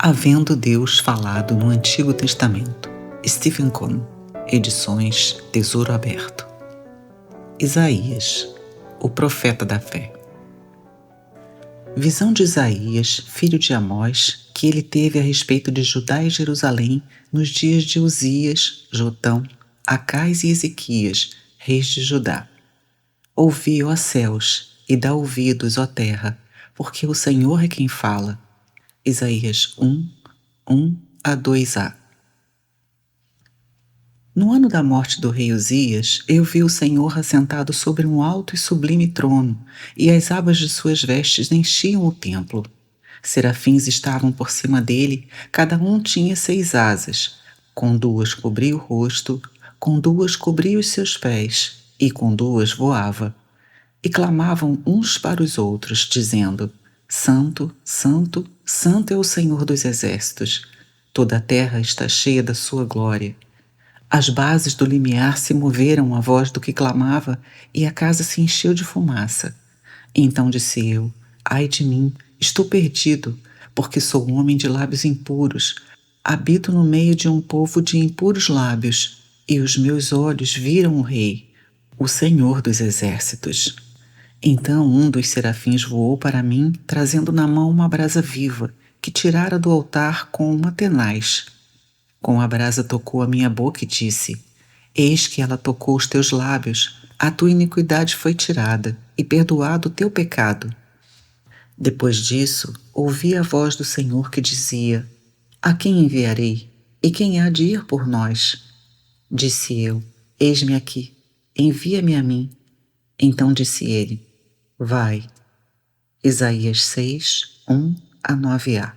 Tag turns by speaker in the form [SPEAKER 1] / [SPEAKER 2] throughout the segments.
[SPEAKER 1] Havendo Deus falado no Antigo Testamento. Stephen Cohn, Edições Tesouro Aberto. Isaías, o profeta da fé. Visão de Isaías, filho de Amós, que ele teve a respeito de Judá e Jerusalém nos dias de Uzias, Jotão, Acais e Ezequias, reis de Judá. Ouvi, ó céus, e dá ouvidos, ó terra, porque o Senhor é quem fala. Isaías 1:1-2a. No ano da morte do rei Uzias, eu vi o Senhor assentado sobre um alto e sublime trono, e as abas de suas vestes enchiam o templo. Serafins estavam por cima dele, cada um tinha 6 asas. Com 2 cobria o rosto, com 2 cobria os seus pés, e com 2 voava. E clamavam uns para os outros, dizendo: Santo, Santo, Santo é o Senhor dos exércitos. Toda a terra está cheia da sua glória. As bases do limiar se moveram à voz do que clamava, e a casa se encheu de fumaça. Então disse eu: Ai de mim, estou perdido, porque sou um homem de lábios impuros. Habito no meio de um povo de impuros lábios, e os meus olhos viram o Rei, o Senhor dos exércitos. Então um dos serafins voou para mim, trazendo na mão uma brasa viva, que tirara do altar com uma tenaz. Com a brasa tocou a minha boca e disse: Eis que ela tocou os teus lábios, a tua iniquidade foi tirada, e perdoado o teu pecado. Depois disso, ouvi a voz do Senhor que dizia: A quem enviarei? E quem há de ir por nós? Disse eu: Eis-me aqui, envia-me a mim. Então disse ele: Vai. Isaías 6:1-9a.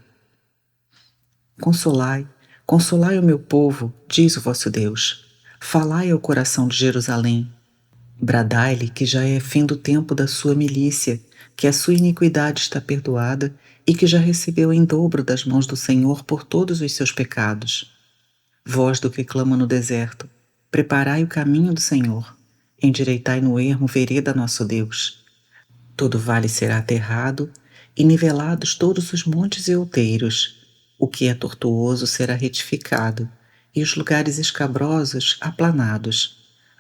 [SPEAKER 1] Consolai, consolai o meu povo, diz o vosso Deus. Falai ao coração de Jerusalém. Bradai-lhe que já é fim do tempo da sua milícia, que a sua iniquidade está perdoada e que já recebeu em dobro das mãos do Senhor por todos os seus pecados. Voz do que clama no deserto: Preparai o caminho do Senhor, endireitai no ermo vereda nosso Deus. Todo vale será aterrado, e nivelados todos os montes e outeiros. O que é tortuoso será retificado, e os lugares escabrosos aplanados.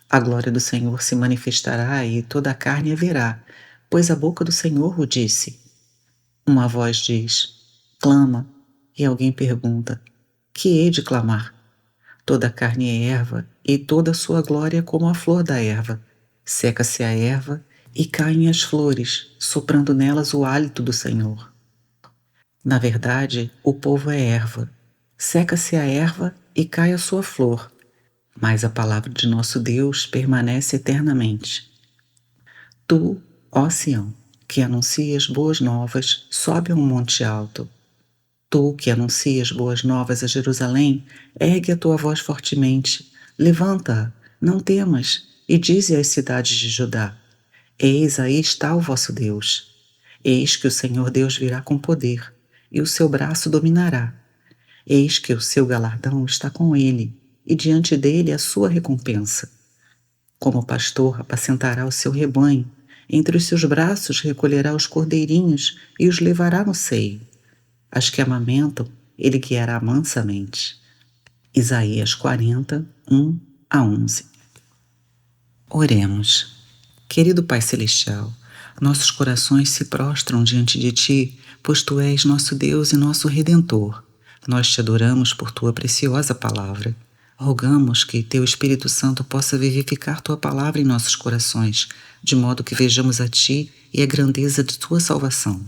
[SPEAKER 1] A glória do Senhor se manifestará, e toda a carne a verá, pois a boca do Senhor o disse. Uma voz diz: Clama, e alguém pergunta: Que hei de clamar? Toda a carne é erva, e toda a sua glória como a flor da erva. Seca-se a erva, e caem as flores, soprando nelas o hálito do Senhor. Na verdade, o povo é erva. Seca-se a erva e cai a sua flor, mas a palavra de nosso Deus permanece eternamente. Tu, ó Sião, que anuncias boas novas, sobe a um monte alto. Tu, que anuncias boas novas a Jerusalém, ergue a tua voz fortemente, levanta-a, não temas, e dize às cidades de Judá: Eis aí está o vosso Deus. Eis que o Senhor Deus virá com poder, e o seu braço dominará. Eis que o seu galardão está com ele, e diante dele a sua recompensa. Como pastor apacentará o seu rebanho, entre os seus braços recolherá os cordeirinhos e os levará no seio. As que amamentam, ele guiará mansamente. Isaías 40:1-11. Oremos. Querido Pai Celestial, nossos corações se prostram diante de Ti, pois Tu és nosso Deus e nosso Redentor. Nós Te adoramos por Tua preciosa palavra. Rogamos que Teu Espírito Santo possa vivificar Tua palavra em nossos corações, de modo que vejamos a Ti e a grandeza de Tua salvação.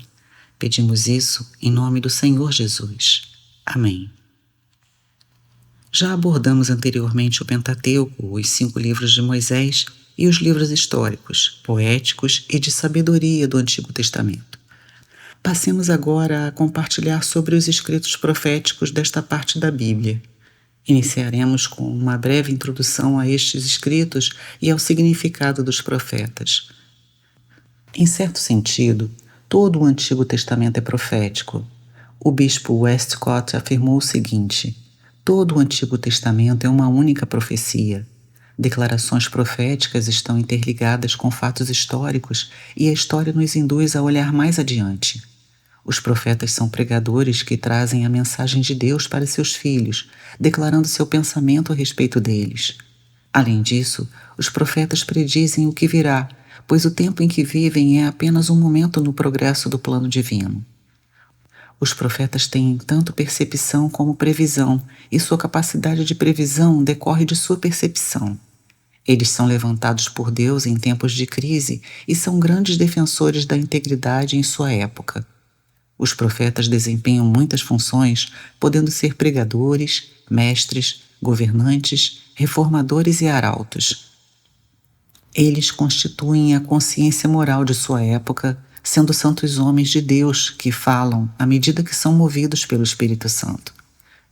[SPEAKER 1] Pedimos isso em nome do Senhor Jesus. Amém. Já abordamos anteriormente o Pentateuco, os 5 livros de Moisés, e os livros históricos, poéticos e de sabedoria do Antigo Testamento. Passemos agora a compartilhar sobre os escritos proféticos desta parte da Bíblia. Iniciaremos com uma breve introdução a estes escritos e ao significado dos profetas. Em certo sentido, todo o Antigo Testamento é profético. O bispo Westcott afirmou o seguinte: todo o Antigo Testamento é uma única profecia. Declarações proféticas estão interligadas com fatos históricos e a história nos induz a olhar mais adiante. Os profetas são pregadores que trazem a mensagem de Deus para seus filhos, declarando seu pensamento a respeito deles. Além disso, os profetas predizem o que virá, pois o tempo em que vivem é apenas um momento no progresso do plano divino. Os profetas têm tanto percepção como previsão, e sua capacidade de previsão decorre de sua percepção. Eles são levantados por Deus em tempos de crise e são grandes defensores da integridade em sua época. Os profetas desempenham muitas funções, podendo ser pregadores, mestres, governantes, reformadores e arautos. Eles constituem a consciência moral de sua época, sendo santos homens de Deus que falam à medida que são movidos pelo Espírito Santo.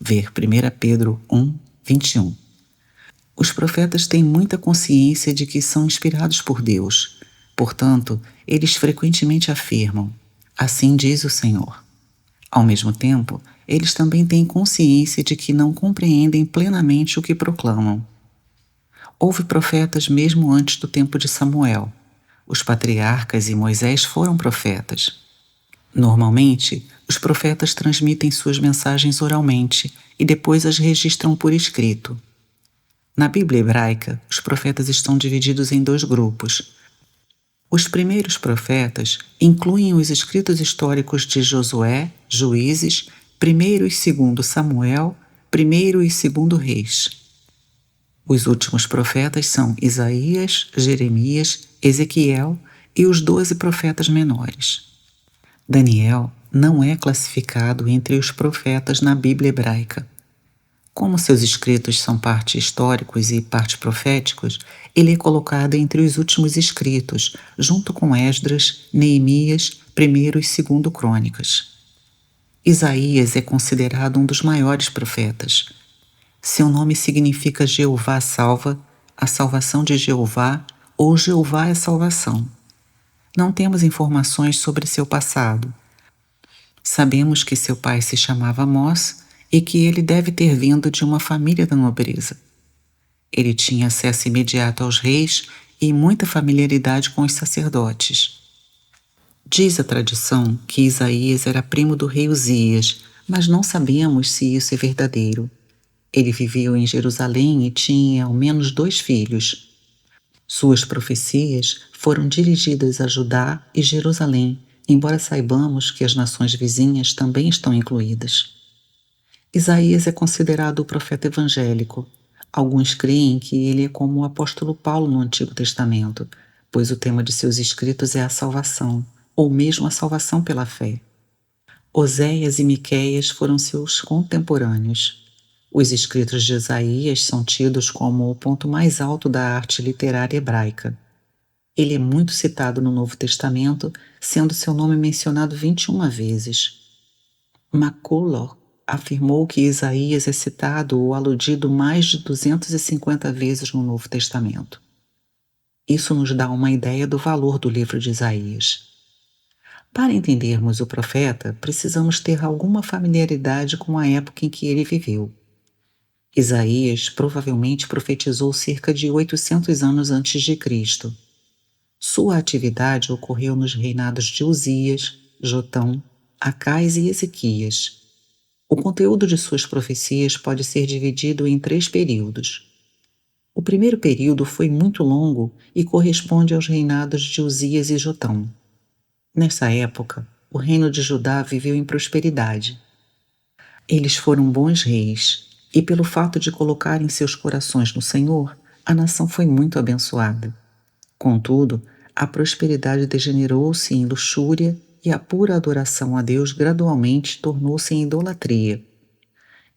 [SPEAKER 1] Ver 1 Pedro 1, 21. Os profetas têm muita consciência de que são inspirados por Deus. Portanto, eles frequentemente afirmam: assim diz o Senhor. Ao mesmo tempo, eles também têm consciência de que não compreendem plenamente o que proclamam. Houve profetas mesmo antes do tempo de Samuel. Os patriarcas e Moisés foram profetas. Normalmente, os profetas transmitem suas mensagens oralmente e depois as registram por escrito. Na Bíblia hebraica, os profetas estão divididos em dois grupos. Os primeiros profetas incluem os escritos históricos de Josué, Juízes, 1º e 2º Samuel, 1º e 2º Reis. Os últimos profetas são Isaías, Jeremias, Ezequiel e os 12 profetas menores. Daniel não é classificado entre os profetas na Bíblia hebraica. Como seus escritos são parte históricos e parte proféticos, ele é colocado entre os últimos escritos, junto com Esdras, Neemias, 1º e 2º Crônicas. Isaías é considerado um dos maiores profetas. Seu nome significa Jeová salva, a salvação de Jeová ou Jeová é salvação. Não temos informações sobre seu passado. Sabemos que seu pai se chamava Amós e que ele deve ter vindo de uma família da nobreza. Ele tinha acesso imediato aos reis e muita familiaridade com os sacerdotes. Diz a tradição que Isaías era primo do rei Uzias, mas não sabemos se isso é verdadeiro. Ele viveu em Jerusalém e tinha ao menos 2 filhos. Suas profecias foram dirigidas a Judá e Jerusalém, embora saibamos que as nações vizinhas também estão incluídas. Isaías é considerado o profeta evangélico. Alguns creem que ele é como o apóstolo Paulo no Antigo Testamento, pois o tema de seus escritos é a salvação, ou mesmo a salvação pela fé. Oséias e Miqueias foram seus contemporâneos. Os escritos de Isaías são tidos como o ponto mais alto da arte literária hebraica. Ele é muito citado no Novo Testamento, sendo seu nome mencionado 21 vezes. McCulloch afirmou que Isaías é citado ou aludido mais de 250 vezes no Novo Testamento. Isso nos dá uma ideia do valor do livro de Isaías. Para entendermos o profeta, precisamos ter alguma familiaridade com a época em que ele viveu. Isaías provavelmente profetizou cerca de 800 anos antes de Cristo. Sua atividade ocorreu nos reinados de Uzias, Jotão, Acais e Ezequias. O conteúdo de suas profecias pode ser dividido em 3 períodos. O primeiro período foi muito longo e corresponde aos reinados de Uzias e Jotão. Nessa época, o reino de Judá viveu em prosperidade. Eles foram bons reis, e pelo fato de colocarem seus corações no Senhor, a nação foi muito abençoada. Contudo, a prosperidade degenerou-se em luxúria e a pura adoração a Deus gradualmente tornou-se em idolatria.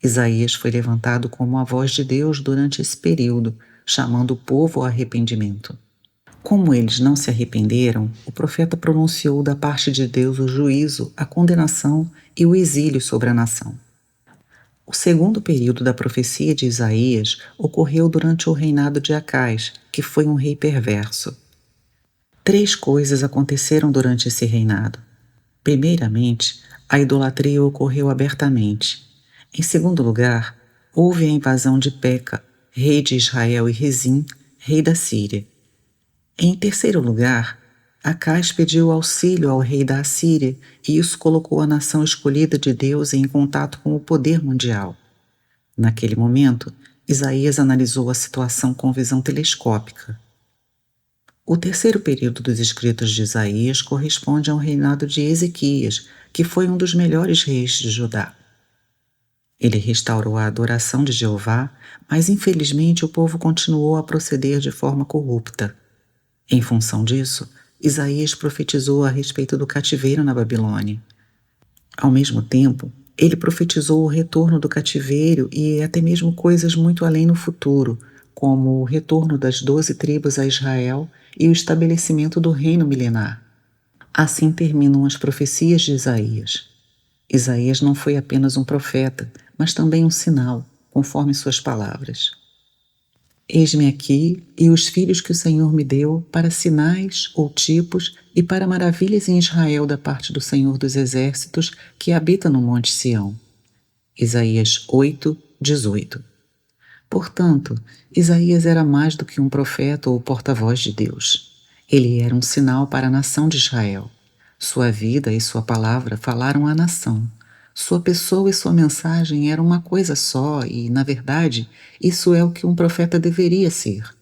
[SPEAKER 1] Isaías foi levantado como a voz de Deus durante esse período, chamando o povo ao arrependimento. Como eles não se arrependeram, o profeta pronunciou da parte de Deus o juízo, a condenação e o exílio sobre a nação. O segundo período da profecia de Isaías ocorreu durante o reinado de Acais, que foi um rei perverso. 3 coisas aconteceram durante esse reinado. Primeiramente, a idolatria ocorreu abertamente. Em segundo lugar, houve a invasão de Peca, rei de Israel, e Rezim, rei da Síria. Em terceiro lugar, Acais pediu auxílio ao rei da Assíria e isso colocou a nação escolhida de Deus em contato com o poder mundial. Naquele momento, Isaías analisou a situação com visão telescópica. O terceiro período dos escritos de Isaías corresponde ao reinado de Ezequias, que foi um dos melhores reis de Judá. Ele restaurou a adoração de Jeová, mas infelizmente o povo continuou a proceder de forma corrupta. Em função disso, Isaías profetizou a respeito do cativeiro na Babilônia. Ao mesmo tempo, ele profetizou o retorno do cativeiro e até mesmo coisas muito além no futuro, como o retorno das 12 tribos a Israel e o estabelecimento do reino milenar. Assim terminam as profecias de Isaías. Isaías não foi apenas um profeta, mas também um sinal, conforme suas palavras. Eis-me aqui e os filhos que o Senhor me deu para sinais ou tipos e para maravilhas em Israel da parte do Senhor dos Exércitos que habita no Monte Sião. Isaías 8, 18. Portanto, Isaías era mais do que um profeta ou porta-voz de Deus. Ele era um sinal para a nação de Israel. Sua vida e sua palavra falaram à nação. Sua pessoa e sua mensagem eram uma coisa só e, na verdade, isso é o que um profeta deveria ser.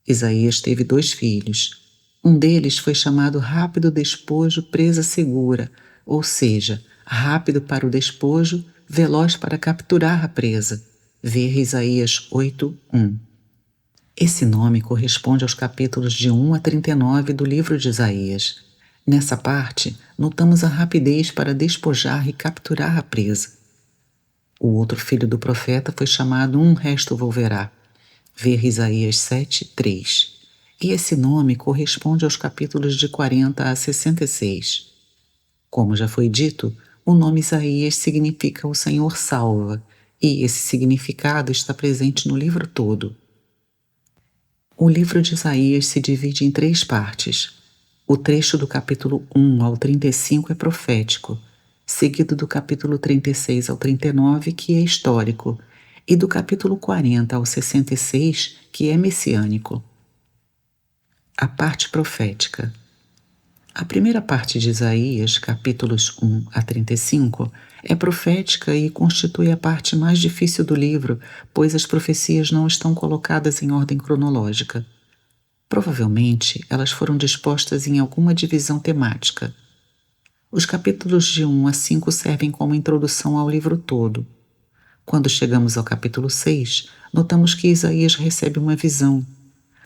[SPEAKER 1] Isaías teve 2 filhos. Um deles foi chamado rápido despojo, presa segura, ou seja, rápido para o despojo, veloz para capturar a presa. Ver Isaías 8, 1. Esse nome corresponde aos capítulos de 1 a 39 do livro de Isaías. Nessa parte, notamos a rapidez para despojar e capturar a presa. O outro filho do profeta foi chamado Um Resto Volverá. Ver Isaías 7, 3. E esse nome corresponde aos capítulos de 40 a 66. Como já foi dito, o nome Isaías significa o Senhor salva, e esse significado está presente no livro todo. O livro de Isaías se divide em 3 partes. O trecho do capítulo 1 ao 35 é profético, seguido do capítulo 36 ao 39, que é histórico, e do capítulo 40 ao 66, que é messiânico. A parte profética. A primeira parte de Isaías, capítulos 1 a 35, é profética e constitui a parte mais difícil do livro, pois as profecias não estão colocadas em ordem cronológica. Provavelmente, elas foram dispostas em alguma divisão temática. Os capítulos de 1 a 5 servem como introdução ao livro todo. Quando chegamos ao capítulo 6, notamos que Isaías recebe uma visão.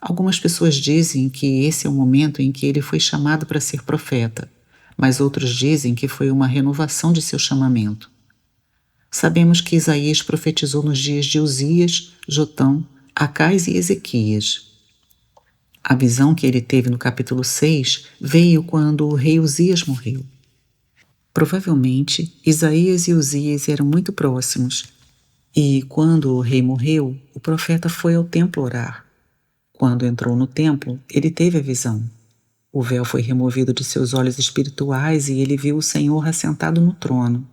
[SPEAKER 1] Algumas pessoas dizem que esse é o momento em que ele foi chamado para ser profeta, mas outros dizem que foi uma renovação de seu chamamento. Sabemos que Isaías profetizou nos dias de Uzias, Jotão, Acais e Ezequias. A visão que ele teve no capítulo 6 veio quando o rei Uzias morreu. Provavelmente, Isaías e Uzias eram muito próximos, e quando o rei morreu, o profeta foi ao templo orar. Quando entrou no templo, ele teve a visão. O véu foi removido de seus olhos espirituais e ele viu o Senhor assentado no trono.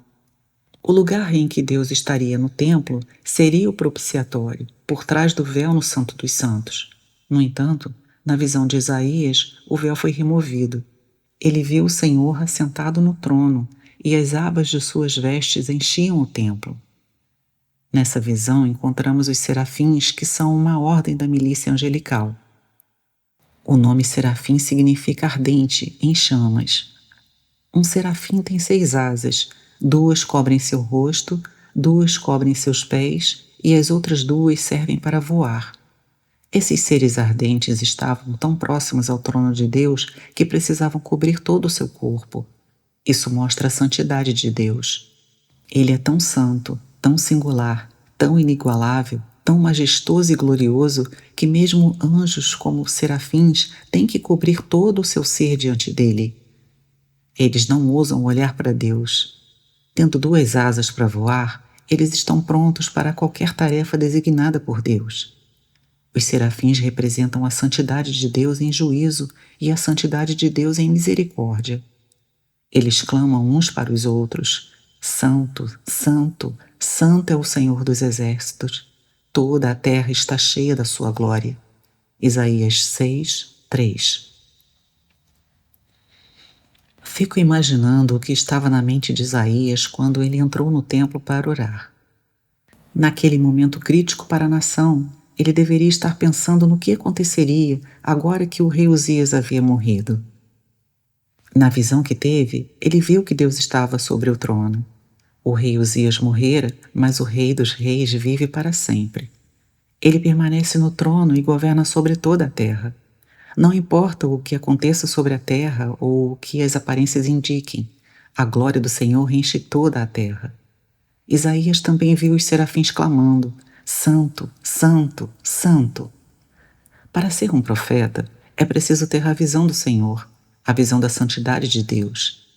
[SPEAKER 1] O lugar em que Deus estaria no templo seria o propiciatório, por trás do véu no Santo dos Santos. No entanto, na visão de Isaías, o véu foi removido. Ele viu o Senhor assentado no trono e as abas de suas vestes enchiam o templo. Nessa visão encontramos os serafins, que são uma ordem da milícia angelical. O nome serafim significa ardente, em chamas. Um serafim tem 6 asas, 2 cobrem seu rosto, 2 cobrem seus pés e as outras 2 servem para voar. Esses seres ardentes estavam tão próximos ao trono de Deus que precisavam cobrir todo o seu corpo. Isso mostra a santidade de Deus. Ele é tão santo, tão singular, tão inigualável, tão majestoso e glorioso que mesmo anjos como serafins têm que cobrir todo o seu ser diante dele. Eles não ousam olhar para Deus. Tendo 2 asas para voar, eles estão prontos para qualquer tarefa designada por Deus. Os serafins representam a santidade de Deus em juízo e a santidade de Deus em misericórdia. Eles clamam uns para os outros: Santo, Santo, Santo é o Senhor dos Exércitos. Toda a terra está cheia da sua glória. Isaías 6, 3. Fico imaginando o que estava na mente de Isaías quando ele entrou no templo para orar. Naquele momento crítico para a nação, ele deveria estar pensando no que aconteceria agora que o rei Uzias havia morrido. Na visão que teve, ele viu que Deus estava sobre o trono. O rei Uzias morrera, mas o Rei dos Reis vive para sempre. Ele permanece no trono e governa sobre toda a terra. Não importa o que aconteça sobre a terra ou o que as aparências indiquem, a glória do Senhor enche toda a terra. Isaías também viu os serafins clamando: Santo, Santo, Santo. Para ser um profeta, é preciso ter a visão do Senhor, a visão da santidade de Deus.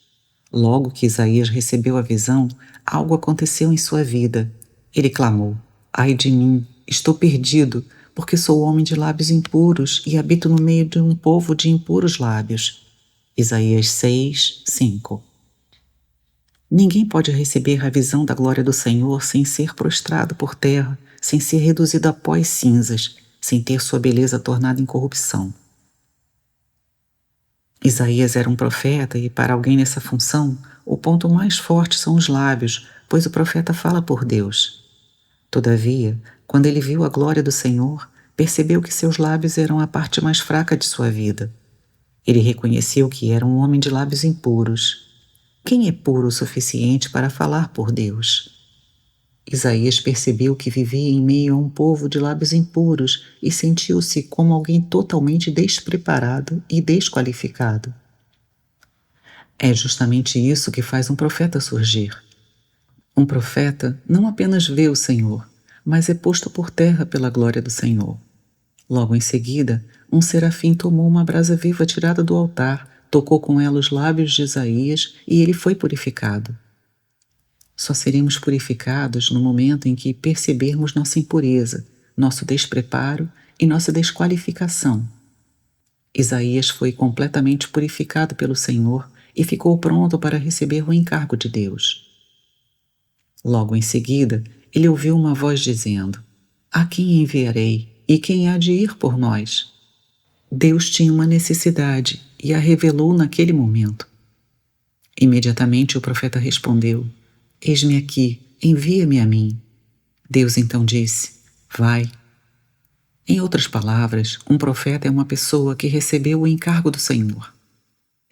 [SPEAKER 1] Logo que Isaías recebeu a visão, algo aconteceu em sua vida. Ele clamou: Ai de mim, estou perdido, porque sou homem de lábios impuros e habito no meio de um povo de impuros lábios. Isaías 6, 5. Ninguém pode receber a visão da glória do Senhor sem ser prostrado por terra, sem ser reduzido a pó e cinzas, sem ter sua beleza tornada em corrupção. Isaías era um profeta e, para alguém nessa função, o ponto mais forte são os lábios, pois o profeta fala por Deus. Todavia, quando ele viu a glória do Senhor, percebeu que seus lábios eram a parte mais fraca de sua vida. Ele reconheceu que era um homem de lábios impuros. Quem é puro o suficiente para falar por Deus? Isaías percebeu que vivia em meio a um povo de lábios impuros e sentiu-se como alguém totalmente despreparado e desqualificado. É justamente isso que faz um profeta surgir. Um profeta não apenas vê o Senhor, mas é posto por terra pela glória do Senhor. Logo em seguida, um serafim tomou uma brasa viva tirada do altar, tocou com ela os lábios de Isaías e ele foi purificado. Só seremos purificados no momento em que percebermos nossa impureza, nosso despreparo e nossa desqualificação. Isaías foi completamente purificado pelo Senhor e ficou pronto para receber o encargo de Deus. Logo em seguida, ele ouviu uma voz dizendo: A quem enviarei e quem há de ir por nós? Deus tinha uma necessidade e a revelou naquele momento. Imediatamente o profeta respondeu: Eis-me aqui, envia-me a mim. Deus então disse: Vai. Em outras palavras, um profeta é uma pessoa que recebeu o encargo do Senhor.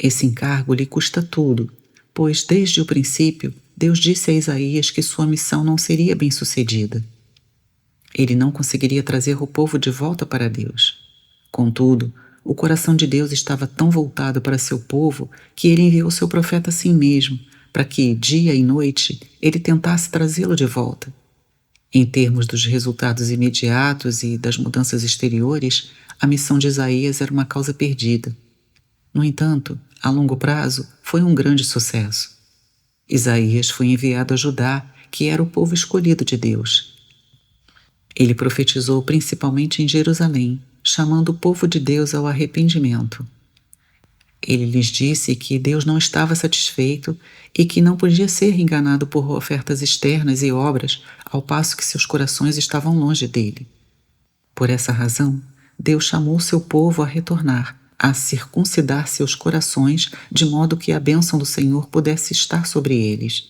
[SPEAKER 1] Esse encargo lhe custa tudo, pois desde o princípio Deus disse a Isaías que sua missão não seria bem-sucedida. Ele não conseguiria trazer o povo de volta para Deus. Contudo, o coração de Deus estava tão voltado para seu povo que ele enviou seu profeta a si mesmo, para que, dia e noite, ele tentasse trazê-lo de volta. Em termos dos resultados imediatos e das mudanças exteriores, a missão de Isaías era uma causa perdida. No entanto, a longo prazo, foi um grande sucesso. Isaías foi enviado a Judá, que era o povo escolhido de Deus. Ele profetizou principalmente em Jerusalém, chamando o povo de Deus ao arrependimento. Ele lhes disse que Deus não estava satisfeito e que não podia ser enganado por ofertas externas e obras, ao passo que seus corações estavam longe dele. Por essa razão, Deus chamou seu povo a retornar, a circuncidar seus corações, de modo que a bênção do Senhor pudesse estar sobre eles.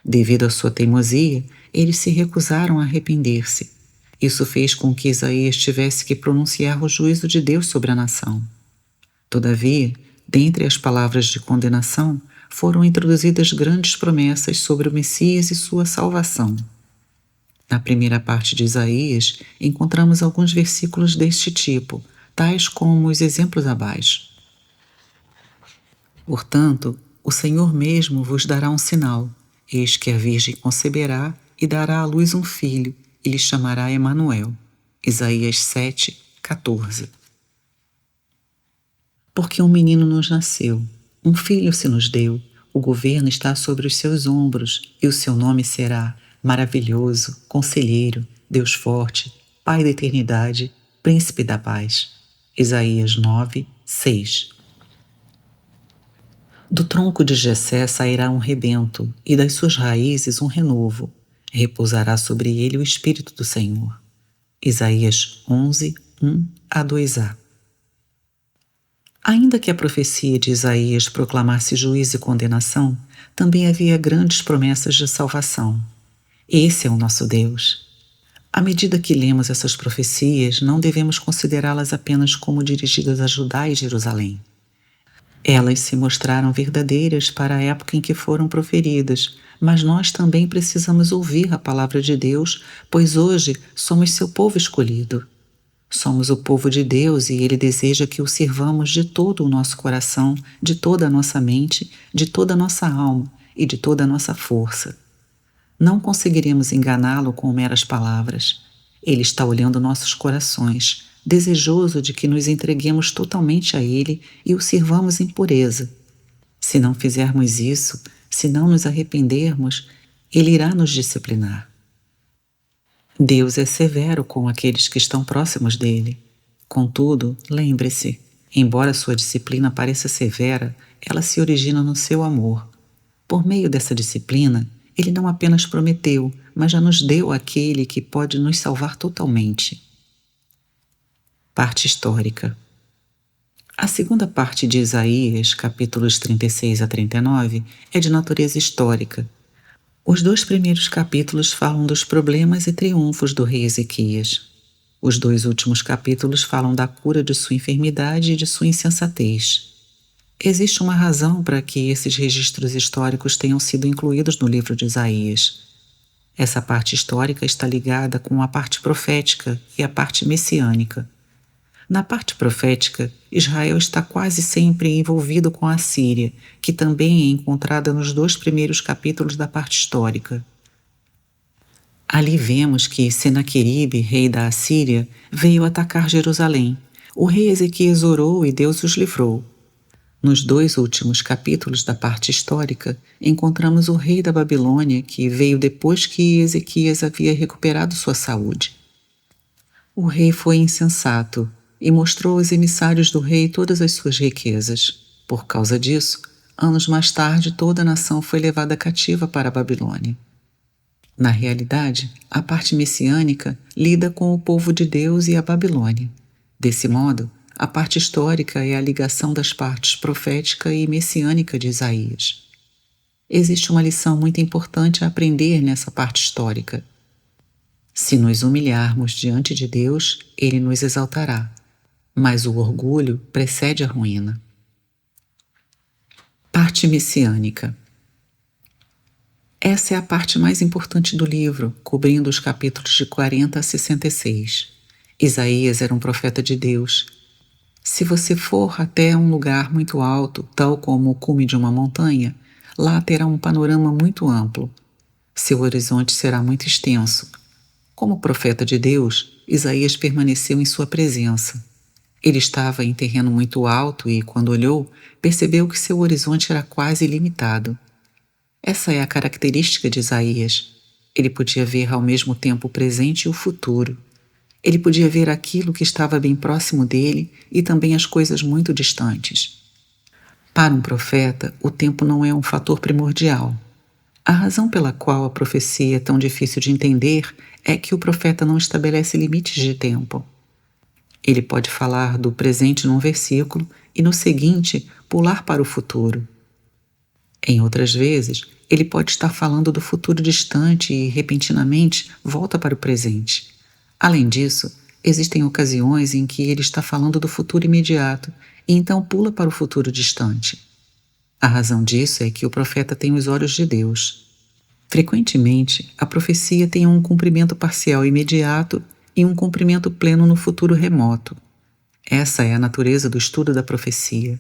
[SPEAKER 1] Devido à sua teimosia, eles se recusaram a arrepender-se. Isso fez com que Isaías tivesse que pronunciar o juízo de Deus sobre a nação. Todavia, dentre as palavras de condenação, foram introduzidas grandes promessas sobre o Messias e sua salvação. Na primeira parte de Isaías, encontramos alguns versículos deste tipo, tais como os exemplos abaixo. Portanto, o Senhor mesmo vos dará um sinal. Eis que a Virgem conceberá e dará à luz um filho, e lhe chamará Emanuel. Isaías 7, 14. Porque um menino nos nasceu, um filho se nos deu, o governo está sobre os seus ombros, e o seu nome será Maravilhoso, Conselheiro, Deus Forte, Pai da Eternidade, Príncipe da Paz. Isaías 9, 6. Do tronco de Jessé sairá um rebento, e das suas raízes um renovo. Repousará sobre ele o Espírito do Senhor. Isaías 11, 1 a 2a. Ainda que a profecia de Isaías proclamasse juízo e condenação, também havia grandes promessas de salvação. Esse é o nosso Deus. À medida que lemos essas profecias, não devemos considerá-las apenas como dirigidas a Judá e Jerusalém. Elas se mostraram verdadeiras para a época em que foram proferidas, mas nós também precisamos ouvir a palavra de Deus, pois hoje somos seu povo escolhido. Somos o povo de Deus e Ele deseja que o sirvamos de todo o nosso coração, de toda a nossa mente, de toda a nossa alma e de toda a nossa força. Não conseguiremos enganá-lo com meras palavras. Ele está olhando nossos corações, desejoso de que nos entreguemos totalmente a Ele e o sirvamos em pureza. Se não fizermos isso, se não nos arrependermos, Ele irá nos disciplinar. Deus é severo com aqueles que estão próximos dele. Contudo, lembre-se, embora sua disciplina pareça severa, ela se origina no seu amor. Por meio dessa disciplina, ele não apenas prometeu, mas já nos deu aquele que pode nos salvar totalmente. Parte histórica. A segunda parte de Isaías, capítulos 36 a 39, é de natureza histórica. Os 2 primeiros capítulos falam dos problemas e triunfos do rei Ezequias. Os 2 últimos capítulos falam da cura de sua enfermidade e de sua insensatez. Existe uma razão para que esses registros históricos tenham sido incluídos no livro de Isaías. Essa parte histórica está ligada com a parte profética e a parte messiânica. Na parte profética, Israel está quase sempre envolvido com a Síria, que também é encontrada nos 2 primeiros capítulos da parte histórica. Ali vemos que Senaqueribe, rei da Assíria, veio atacar Jerusalém. O rei Ezequias orou e Deus os livrou. Nos 2 últimos capítulos da parte histórica, encontramos o rei da Babilônia, que veio depois que Ezequias havia recuperado sua saúde. O rei foi insensato e mostrou aos emissários do rei todas as suas riquezas. Por causa disso, anos mais tarde toda a nação foi levada cativa para a Babilônia. Na realidade, a parte messiânica lida com o povo de Deus e a Babilônia. Desse modo, a parte histórica é a ligação das partes profética e messiânica de Isaías. Existe uma lição muito importante a aprender nessa parte histórica. Se nos humilharmos diante de Deus, Ele nos exaltará. Mas o orgulho precede a ruína. Parte messiânica. Essa é a parte mais importante do livro, cobrindo os capítulos de 40 a 66. Isaías era um profeta de Deus. Se você for até um lugar muito alto, tal como o cume de uma montanha, lá terá um panorama muito amplo. Seu horizonte será muito extenso. Como profeta de Deus, Isaías permaneceu em sua presença. Ele estava em terreno muito alto e, quando olhou, percebeu que seu horizonte era quase ilimitado. Essa é a característica de Isaías. Ele podia ver ao mesmo tempo o presente e o futuro. Ele podia ver aquilo que estava bem próximo dele e também as coisas muito distantes. Para um profeta, o tempo não é um fator primordial. A razão pela qual a profecia é tão difícil de entender é que o profeta não estabelece limites de tempo. Ele pode falar do presente num versículo e no seguinte pular para o futuro. Em outras vezes, ele pode estar falando do futuro distante e, repentinamente, volta para o presente. Além disso, existem ocasiões em que ele está falando do futuro imediato e então pula para o futuro distante. A razão disso é que o profeta tem os olhos de Deus. Frequentemente, a profecia tem um cumprimento parcial imediato e um cumprimento pleno no futuro remoto. Essa é a natureza do estudo da profecia.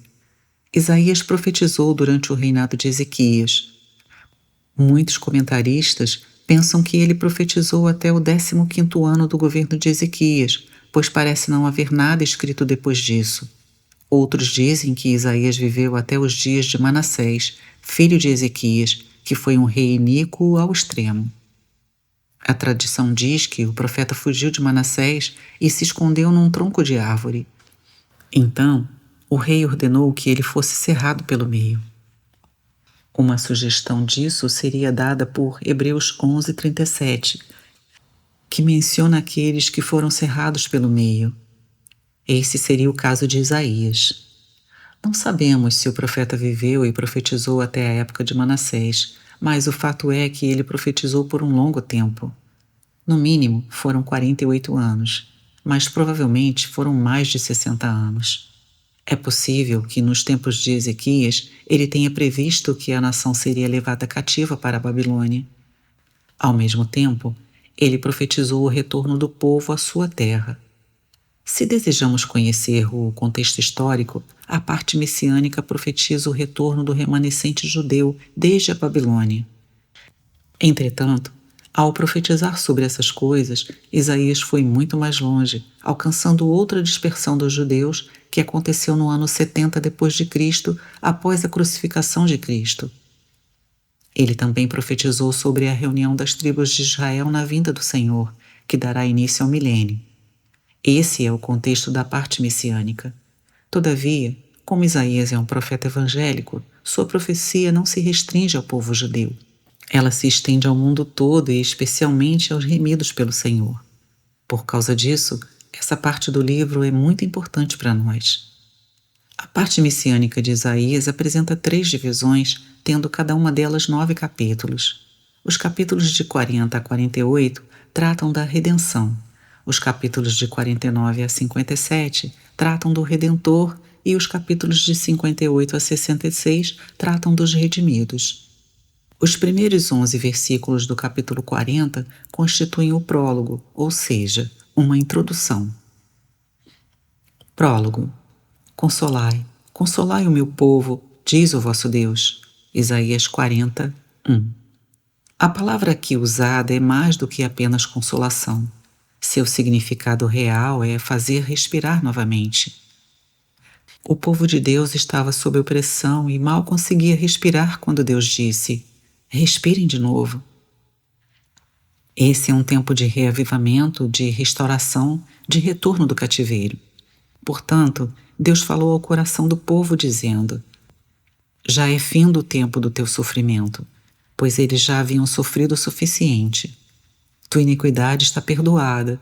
[SPEAKER 1] Isaías profetizou durante o reinado de Ezequias. Muitos comentaristas pensam que ele profetizou até o 15º ano do governo de Ezequias, pois parece não haver nada escrito depois disso. Outros dizem que Isaías viveu até os dias de Manassés, filho de Ezequias, que foi um rei iníquo ao extremo. A tradição diz que o profeta fugiu de Manassés e se escondeu num tronco de árvore. Então, o rei ordenou que ele fosse cerrado pelo meio. Uma sugestão disso seria dada por Hebreus 11:37, que menciona aqueles que foram cerrados pelo meio. Esse seria o caso de Isaías. Não sabemos se o profeta viveu e profetizou até a época de Manassés, mas o fato é que ele profetizou por um longo tempo. No mínimo, foram 48 anos, mas provavelmente foram mais de 60 anos. É possível que nos tempos de Ezequias ele tenha previsto que a nação seria levada cativa para a Babilônia. Ao mesmo tempo, ele profetizou o retorno do povo à sua terra. Se desejamos conhecer o contexto histórico, a parte messiânica profetiza o retorno do remanescente judeu desde a Babilônia. Entretanto, ao profetizar sobre essas coisas, Isaías foi muito mais longe, alcançando outra dispersão dos judeus que aconteceu no ano 70 depois de Cristo, após a crucificação de Cristo. Ele também profetizou sobre a reunião das tribos de Israel na vinda do Senhor, que dará início ao milênio. Esse é o contexto da parte messiânica. Todavia, como Isaías é um profeta evangélico, sua profecia não se restringe ao povo judeu. Ela se estende ao mundo todo e especialmente aos remidos pelo Senhor. Por causa disso, essa parte do livro é muito importante para nós. A parte messiânica de Isaías apresenta 3 divisões, tendo cada uma delas 9 capítulos. Os capítulos de 40 a 48 tratam da redenção. Os capítulos de 49 a 57 tratam do Redentor e os capítulos de 58 a 66 tratam dos redimidos. Os primeiros 11 versículos do capítulo 40 constituem o prólogo, ou seja, uma introdução. Prólogo. Consolai, consolai o meu povo, diz o vosso Deus. Isaías 40, 1. A palavra aqui usada é mais do que apenas consolação. Seu significado real é fazer respirar novamente. O povo de Deus estava sob opressão e mal conseguia respirar quando Deus disse: respirem de novo. Esse é um tempo de reavivamento, de restauração, de retorno do cativeiro. Portanto, Deus falou ao coração do povo dizendo: já é fim do tempo do teu sofrimento, pois eles já haviam sofrido o suficiente. Tua iniquidade está perdoada,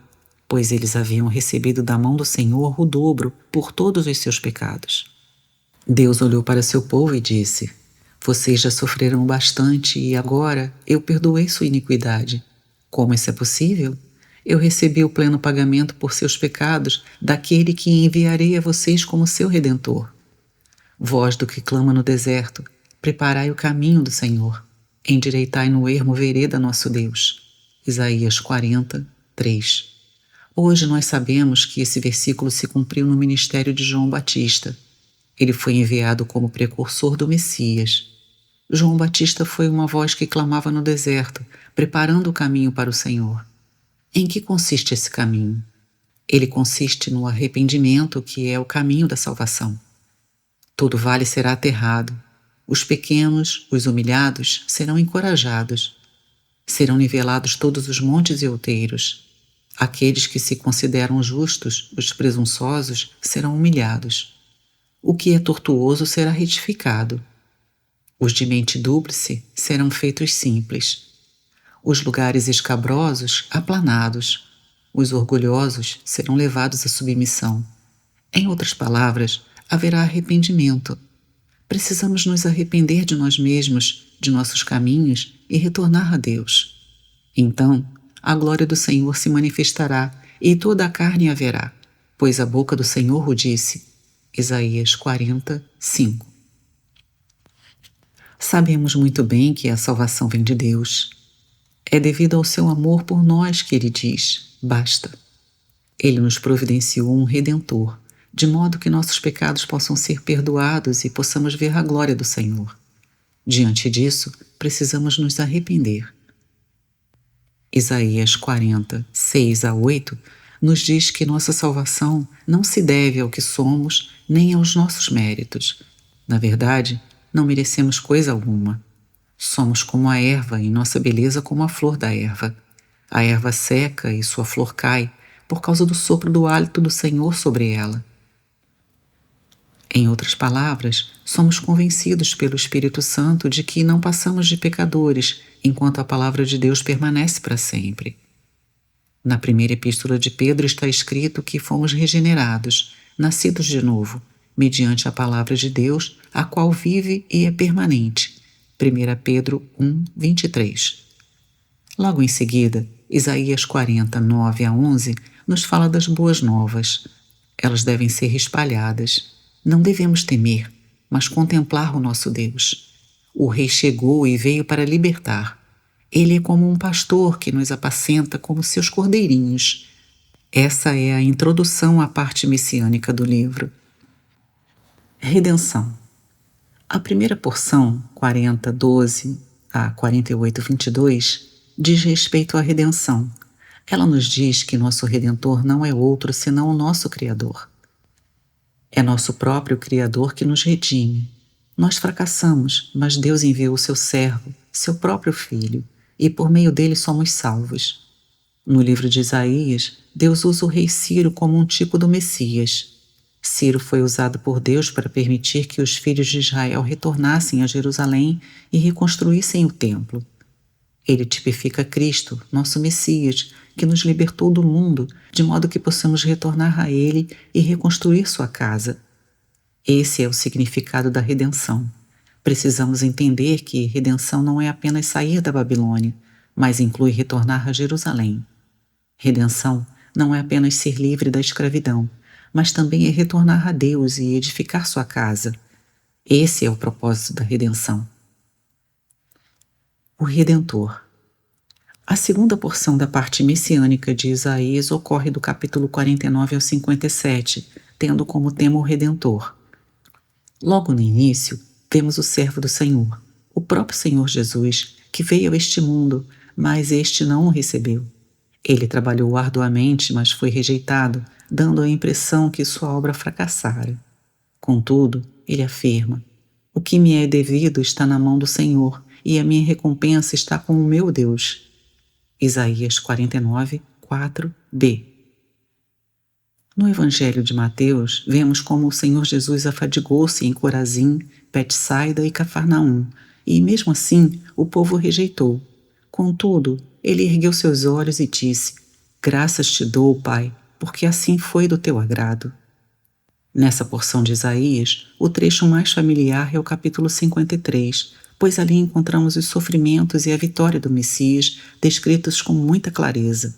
[SPEAKER 1] pois eles haviam recebido da mão do Senhor o dobro por todos os seus pecados. Deus olhou para seu povo e disse: vocês já sofreram bastante e agora eu perdoei sua iniquidade. Como isso é possível? Eu recebi o pleno pagamento por seus pecados daquele que enviarei a vocês como seu Redentor. Voz do que clama no deserto, preparai o caminho do Senhor, endireitai no ermo vereda nosso Deus. Isaías 40, 3. Hoje nós sabemos que esse versículo se cumpriu no ministério de João Batista. Ele foi enviado como precursor do Messias. João Batista foi uma voz que clamava no deserto, preparando o caminho para o Senhor. Em que consiste esse caminho? Ele consiste no arrependimento, que é o caminho da salvação. Todo vale será aterrado. Os pequenos, os humilhados, serão encorajados. Serão nivelados todos os montes e outeiros. Aqueles que se consideram justos, os presunçosos, serão humilhados. O que é tortuoso será retificado. Os de mente dúplice serão feitos simples. Os lugares escabrosos, aplanados. Os orgulhosos serão levados à submissão. Em outras palavras, haverá arrependimento. Precisamos nos arrepender de nós mesmos, de nossos caminhos e retornar a Deus. Então, a glória do Senhor se manifestará e toda a carne haverá, pois a boca do Senhor o disse. Isaías 40, 5. Sabemos muito bem que a salvação vem de Deus. É devido ao seu amor por nós que ele diz: basta. Ele nos providenciou um Redentor, de modo que nossos pecados possam ser perdoados e possamos ver a glória do Senhor. Diante disso, precisamos nos arrepender. Isaías 40, 6 a 8 nos diz que nossa salvação não se deve ao que somos nem aos nossos méritos. Na verdade, não merecemos coisa alguma. Somos como a erva e nossa beleza como a flor da erva. A erva seca e sua flor cai por causa do sopro do hálito do Senhor sobre ela. Em outras palavras, somos convencidos pelo Espírito Santo de que não passamos de pecadores, enquanto a palavra de Deus permanece para sempre. Na primeira epístola de Pedro está escrito que fomos regenerados, nascidos de novo, mediante a palavra de Deus, a qual vive e é permanente. 1 Pedro 1, 23. Logo em seguida, Isaías 40, 9 a 11, nos fala das boas novas. Elas devem ser espalhadas. Não devemos temer, mas contemplar o nosso Deus. O Rei chegou e veio para libertar. Ele é como um pastor que nos apacenta como seus cordeirinhos. Essa é a introdução à parte messiânica do livro. Redenção. A primeira porção, 40, 12 a 48, 22, diz respeito à redenção. Ela nos diz que nosso Redentor não é outro senão o nosso Criador. É nosso próprio Criador que nos redime. Nós fracassamos, mas Deus enviou o seu servo, seu próprio Filho, e por meio dele somos salvos. No livro de Isaías, Deus usa o rei Ciro como um tipo do Messias. Ciro foi usado por Deus para permitir que os filhos de Israel retornassem a Jerusalém e reconstruíssem o templo. Ele tipifica Cristo, nosso Messias, que nos libertou do mundo, de modo que possamos retornar a Ele e reconstruir sua casa. Esse é o significado da redenção. Precisamos entender que redenção não é apenas sair da Babilônia, mas inclui retornar a Jerusalém. Redenção não é apenas ser livre da escravidão, mas também é retornar a Deus e edificar sua casa. Esse é o propósito da redenção. O Redentor. A segunda porção da parte messiânica de Isaías ocorre do capítulo 49 ao 57, tendo como tema o Redentor. Logo no início, vemos o servo do Senhor, o próprio Senhor Jesus, que veio a este mundo, mas este não o recebeu. Ele trabalhou arduamente, mas foi rejeitado, dando a impressão que sua obra fracassara. Contudo, ele afirma: "O que me é devido está na mão do Senhor, e a minha recompensa está com o meu Deus." Isaías 49, 4b. No Evangelho de Mateus, vemos como o Senhor Jesus afadigou-se em Corazim, Betsaida e Cafarnaum, e mesmo assim o povo o rejeitou. Contudo, ele ergueu seus olhos e disse: "Graças te dou, Pai, porque assim foi do teu agrado." Nessa porção de Isaías, o trecho mais familiar é o capítulo 53, pois ali encontramos os sofrimentos e a vitória do Messias descritos com muita clareza.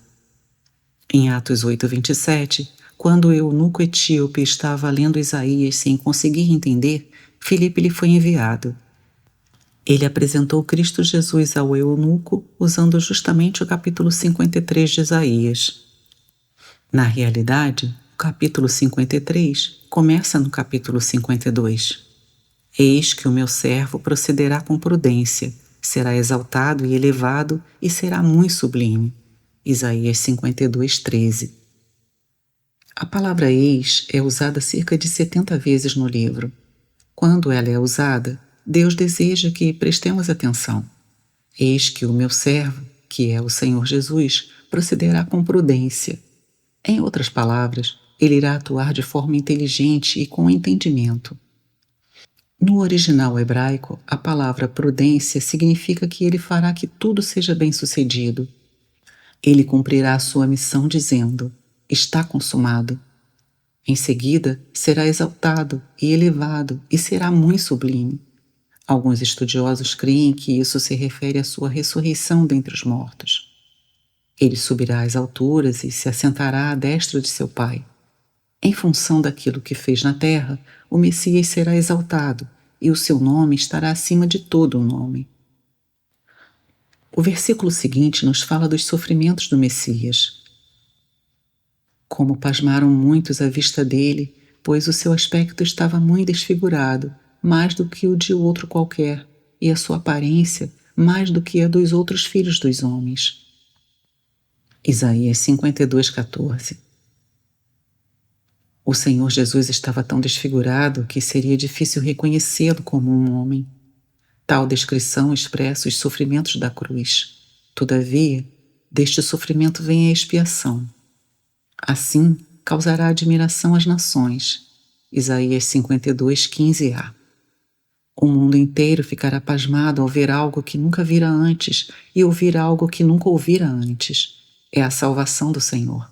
[SPEAKER 1] Em Atos 8, 27, quando o eunuco etíope estava lendo Isaías sem conseguir entender, Filipe lhe foi enviado. Ele apresentou Cristo Jesus ao eunuco usando justamente o capítulo 53 de Isaías. Na realidade, o capítulo 53 começa no capítulo 52. Eis que o meu servo procederá com prudência, será exaltado e elevado e será muito sublime. Isaías 52, 13. A palavra eis é usada cerca de 70 vezes no livro. Quando ela é usada, Deus deseja que prestemos atenção. Eis que o meu servo, que é o Senhor Jesus, procederá com prudência. Em outras palavras, ele irá atuar de forma inteligente e com entendimento. No original hebraico, a palavra prudência significa que ele fará que tudo seja bem-sucedido. Ele cumprirá a sua missão dizendo: "Está consumado." Em seguida, será exaltado e elevado e será muito sublime. Alguns estudiosos creem que isso se refere à sua ressurreição dentre os mortos. Ele subirá às alturas e se assentará à destra de seu Pai. Em função daquilo que fez na terra, o Messias será exaltado e o seu nome estará acima de todo o nome. O versículo seguinte nos fala dos sofrimentos do Messias. Como pasmaram muitos à vista dele, pois o seu aspecto estava muito desfigurado, mais do que o de outro qualquer, e a sua aparência mais do que a dos outros filhos dos homens. Isaías 52, 14. O Senhor Jesus estava tão desfigurado que seria difícil reconhecê-lo como um homem. Tal descrição expressa os sofrimentos da cruz. Todavia, deste sofrimento vem a expiação. Assim, causará admiração às nações. Isaías 52, 15a. O mundo inteiro ficará pasmado ao ver algo que nunca vira antes e ouvir algo que nunca ouvira antes. É a salvação do Senhor.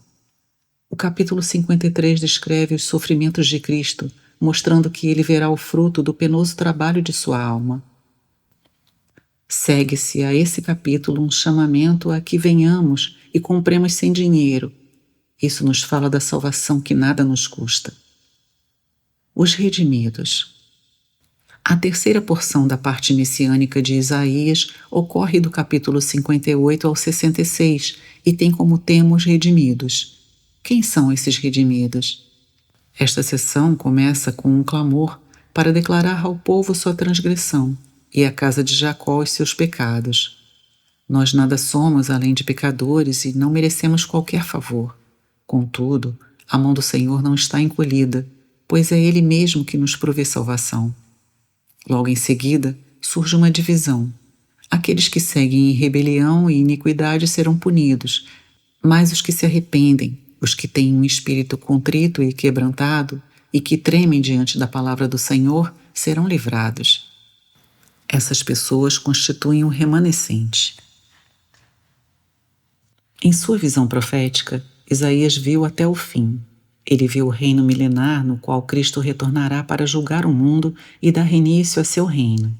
[SPEAKER 1] O capítulo 53 descreve os sofrimentos de Cristo, mostrando que ele verá o fruto do penoso trabalho de sua alma. Segue-se a esse capítulo um chamamento a que venhamos e compremos sem dinheiro. Isso nos fala da salvação que nada nos custa. Os redimidos. A terceira porção da parte messiânica de Isaías ocorre do capítulo 58 ao 66 e tem como tema os redimidos. Quem são esses redimidos? Esta seção começa com um clamor para declarar ao povo sua transgressão e à casa de Jacó os seus pecados. Nós nada somos além de pecadores e não merecemos qualquer favor. Contudo, a mão do Senhor não está encolhida, pois é Ele mesmo que nos provê salvação. Logo em seguida, surge uma divisão. Aqueles que seguem em rebelião e iniquidade serão punidos, mas os que se arrependem, os que têm um espírito contrito e quebrantado e que tremem diante da palavra do Senhor, serão livrados. Essas pessoas constituem um remanescente. Em sua visão profética, Isaías viu até o fim. Ele viu o reino milenar no qual Cristo retornará para julgar o mundo e dar início a seu reino.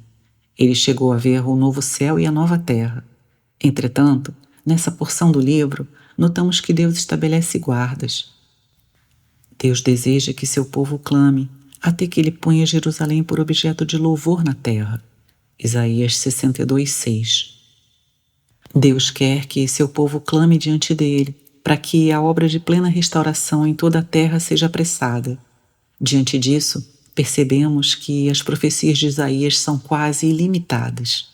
[SPEAKER 1] Ele chegou a ver o novo céu e a nova terra. Entretanto, nessa porção do livro, notamos que Deus estabelece guardas. Deus deseja que seu povo clame, até que ele ponha Jerusalém por objeto de louvor na terra. Isaías 62:6. Deus quer que seu povo clame diante dele, para que a obra de plena restauração em toda a terra seja apressada. Diante disso, percebemos que as profecias de Isaías são quase ilimitadas.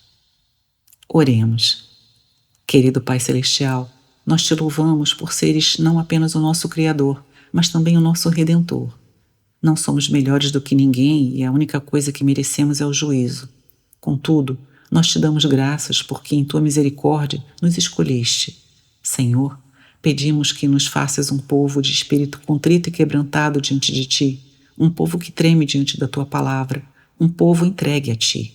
[SPEAKER 1] Oremos. Querido Pai Celestial, nós te louvamos por seres não apenas o nosso Criador, mas também o nosso Redentor. Não somos melhores do que ninguém e a única coisa que merecemos é o juízo. Contudo, nós te damos graças porque em tua misericórdia nos escolheste. Senhor, pedimos que nos faças um povo de espírito contrito e quebrantado diante de ti, um povo que treme diante da tua palavra, um povo entregue a ti.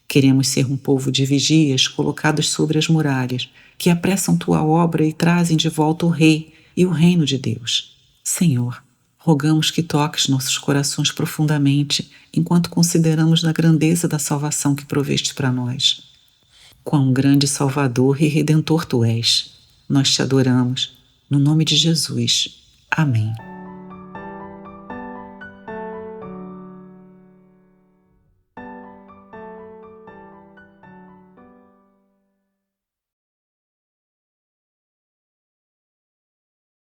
[SPEAKER 1] Queremos ser um povo de vigias colocados sobre as muralhas, que apressam tua obra e trazem de volta o Rei e o reino de Deus. Senhor, rogamos que toques nossos corações profundamente enquanto consideramos na grandeza da salvação que proveste para nós. Quão grande Salvador e Redentor tu és! Nós te adoramos, no nome de Jesus. Amém.